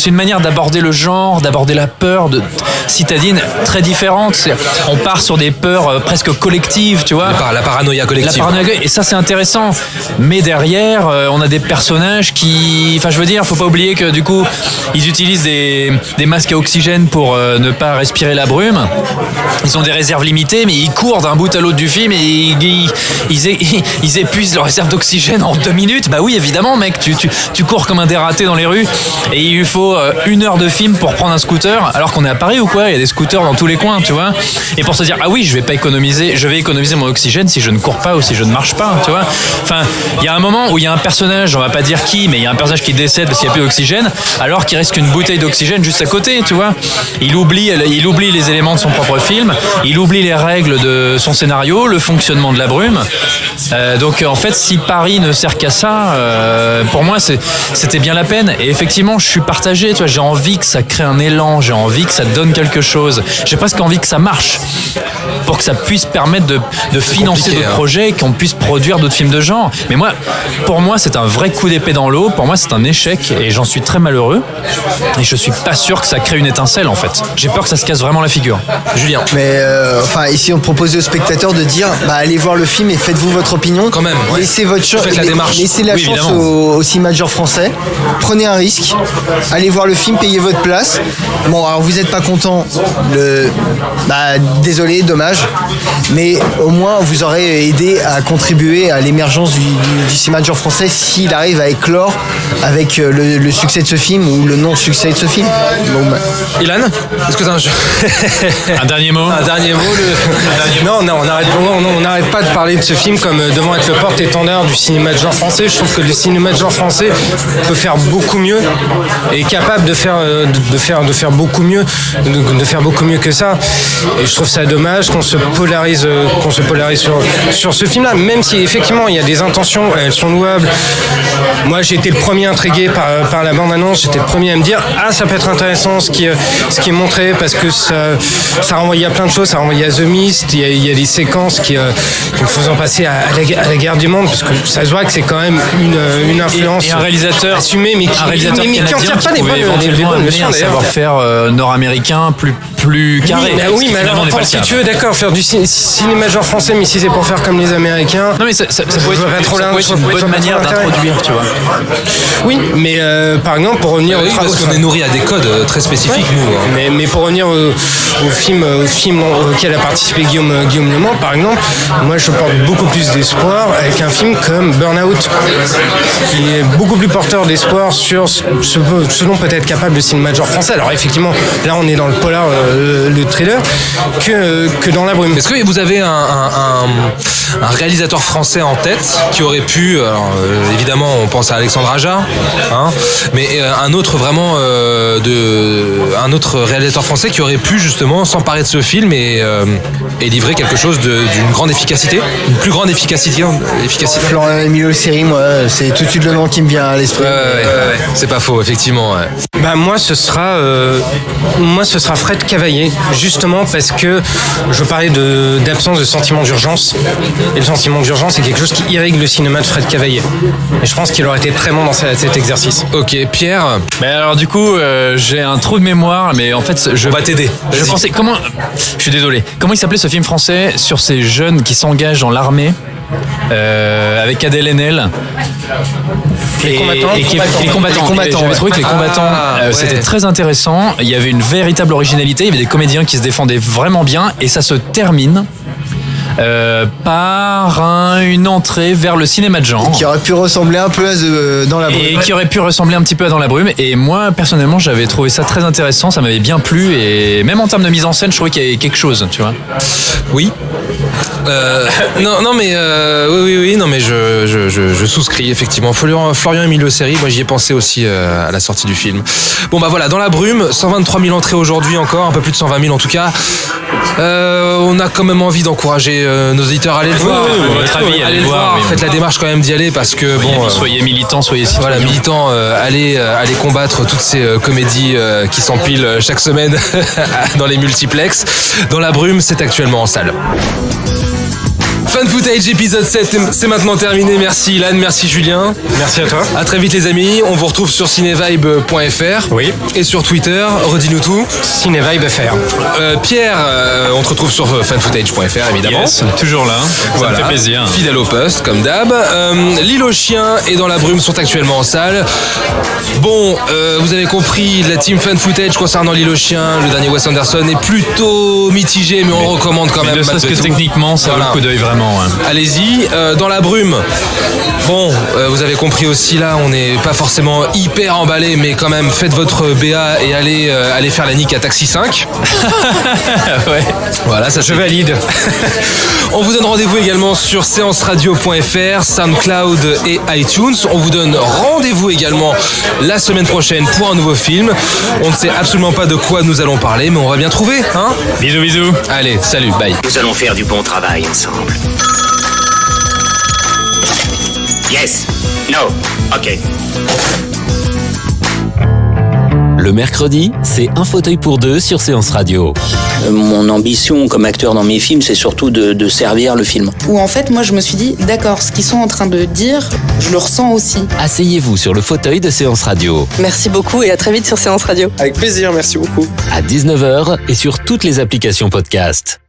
une manière d'aborder le genre, d'aborder la peur citadine très différente. On part sur des peurs presque collectives, tu vois. La paranoïa collective. Et ça c'est intéressant. Mais derrière, on a des personnages qui, je veux dire, faut pas oublier que du coup, ils utilisent des masques à oxygène pour ne pas respirer la brume. Ils ont des réserves limitées, mais ils courent d'un bout à l'autre du film et ils épuisent leur réserve d'oxygène en 2 minutes. Bah oui, évidemment, mec, tu cours comme un dératé dans les rues et il lui faut 1 heure de film pour prendre un scooter, alors qu'on est à Paris ou quoi? Il y a des scooters dans tous les coins, tu vois. Et pour se dire, ah oui, je vais économiser mon oxygène si je ne cours pas ou si je ne marche pas, tu vois. Enfin, il y a un moment où il y a un personnage, on va pas dire qui, mais il y a un personnage qui décède parce qu'il n'y a plus d'oxygène, alors qu'il reste qu'une bouteille d'oxygène juste à côté, tu vois. Il oublie les éléments de son propre film film, il oublie les règles de son scénario, le fonctionnement de la brume. Donc en fait, si Paris ne sert qu'à ça, pour moi c'était bien la peine. Et effectivement, je suis partagé. Tu vois, j'ai envie que ça crée un élan, j'ai envie que ça donne quelque chose. J'ai presque envie que ça marche pour que ça puisse permettre de financer d'autres projets, qu'on puisse produire d'autres films de genre. Mais pour moi, c'est un vrai coup d'épée dans l'eau. Pour moi, c'est un échec et j'en suis très malheureux. Et je suis pas sûr que ça crée une étincelle en fait. J'ai peur que ça se casse vraiment la figure. Julien. Mais ici on propose aux spectateurs de dire allez voir le film et faites-vous votre opinion. Quand même, ouais. Laissez votre chance. Faites la démarche. Laissez la chance au cinéma de genre français. Prenez un risque. Allez voir le film, payez votre place. Bon, alors vous n'êtes pas content. Désolé, dommage. Mais au moins vous aurez aidé à contribuer à l'émergence du cinéma de genre français s'il arrive à éclore avec le succès de ce film ou le non-succès de ce film. Ilan, est-ce que t'as un dernier mot? Un dernier mot. Non, on n'arrête pas de parler de ce film comme devant être le porte-étendard du cinéma de genre français. Je trouve que le cinéma de genre français peut faire beaucoup mieux et est capable de faire beaucoup mieux, de faire beaucoup mieux que ça. Et je trouve ça dommage qu'on se polarise sur ce film-là, même si effectivement il y a des intentions, elles sont louables. Moi, j'ai été le premier intrigué par la bande-annonce. J'étais le premier à me dire ça peut être intéressant ce qui est montré parce que ça renvoyait à plein de choses. Ça renvoyait à The Mist. Il y a des séquences qui me faisaient passer à la guerre du monde parce que ça se voit que c'est quand même une influence. Et un réalisateur assumé, mais qui en tire pas des bonnes leçons, un savoir-faire nord-américain plus carré. Oui, mais alors attends, si tu veux, d'accord, faire du cinéma genre français, mais si c'est pour faire comme les Américains. Non, mais ça peut être une bonne manière d'introduire, tu vois. Oui, mais par exemple, pour revenir parce qu'on est nourri à des codes très spécifiques, nous. Mais pour revenir au film auquel a participé Guillaume Lemont, par exemple, moi je porte beaucoup plus d'espoir avec un film comme Burnout, qui est beaucoup plus porteur d'espoir sur ce dont peut être capable le cinéma de genre français. Alors effectivement, là on est dans le polar, le thriller, que dans La Brume. Est-ce que vous avez un réalisateur français en tête qui aurait pu, alors, évidemment on pense à Alexandre Aja, mais un autre réalisateur français qui aurait pu justement s'emparer de ce film et livrer quelque chose d'une grande efficacité, une plus grande efficacité. Florian Emilio Seri, moi, c'est tout de suite le nom qui me vient à l'esprit. Ouais, c'est pas faux, effectivement. Ouais. Moi, ce sera Fred Cavaillé, justement parce que je parlais d'absence de sentiment d'urgence. Et le sentiment d'urgence, c'est quelque chose qui irrigue le cinéma de Fred Cavaillé. Et je pense qu'il aurait été très bon dans cet exercice. Ok, Pierre. Mais alors du coup, j'ai un trou de mémoire, mais en fait, on va t'aider. Je pensais je suis désolé. Comment il s'appelait ce film français sur ces jeunes qui s'engagent dans l'armée avec Adèle Haenel? Les combattants. J'avais trouvé que les combattants, c'était très intéressant. Il y avait une véritable originalité. Il y avait des comédiens qui se défendaient vraiment bien, et ça se termine par une entrée vers le cinéma de genre. Qui aurait pu ressembler un peu à Dans la Brume. Et qui aurait pu ressembler un petit peu à Dans la Brume. Et moi, personnellement, j'avais trouvé ça très intéressant. Ça m'avait bien plu. Et même en termes de mise en scène, je trouvais qu'il y avait quelque chose, tu vois. Oui. Oui, non, mais je souscris, effectivement. Florian Emilio Seri, moi j'y ai pensé aussi à la sortie du film. Bon, voilà, Dans la Brume, 123 000 entrées aujourd'hui encore, un peu plus de 120 000 en tout cas. On a quand même envie d'encourager nos auditeurs à aller le voir. Allez le voir. Faites la démarche quand même d'y aller parce que soyez militants, soyez citoyens. Voilà, militants, allez combattre toutes ces comédies qui s'empilent chaque semaine dans les multiplex. Dans la Brume, c'est actuellement en salle. Fan Footage épisode 7, c'est maintenant terminé. Merci Ilan, merci Julien. Merci à toi. À très vite les amis. On vous retrouve sur cinevibe.fr. Oui. Et sur Twitter, redis-nous tout. Cinevibe.fr. Pierre, on te retrouve sur fanfootage.fr évidemment. Yes, toujours là. Ça me fait plaisir. Fidèle au poste, comme d'hab. L'île aux chiens et Dans la Brume sont actuellement en salle. Bon, vous avez compris, la team Fan Footage concernant L'île aux chiens, le dernier Wes Anderson, est plutôt mitigé, mais on recommande quand même. Ne serait-ce que techniquement, ça vaut le coup d'œil vraiment. Totalement, ouais. Allez-y, dans la brume. Bon, vous avez compris aussi là, on n'est pas forcément hyper emballé, mais quand même faites votre BA et allez faire la nique à Taxi 5. Ouais. Voilà, ça Je valide. On vous donne rendez-vous également sur séanceradio.fr, SoundCloud et iTunes. On vous donne rendez-vous également la semaine prochaine pour un nouveau film. On ne sait absolument pas de quoi nous allons parler, mais on va bien trouver, hein ? Bisous, bisous. Allez, salut, bye. Nous allons faire du bon travail ensemble. Yes. No. OK. Le mercredi, c'est un fauteuil pour deux sur Séance Radio. Mon ambition comme acteur dans mes films, c'est surtout de servir le film. Où en fait, moi, je me suis dit, d'accord, ce qu'ils sont en train de dire, je le ressens aussi. Asseyez-vous sur le fauteuil de Séance Radio. Merci beaucoup et à très vite sur Séance Radio. Avec plaisir, merci beaucoup. À 19h et sur toutes les applications podcast.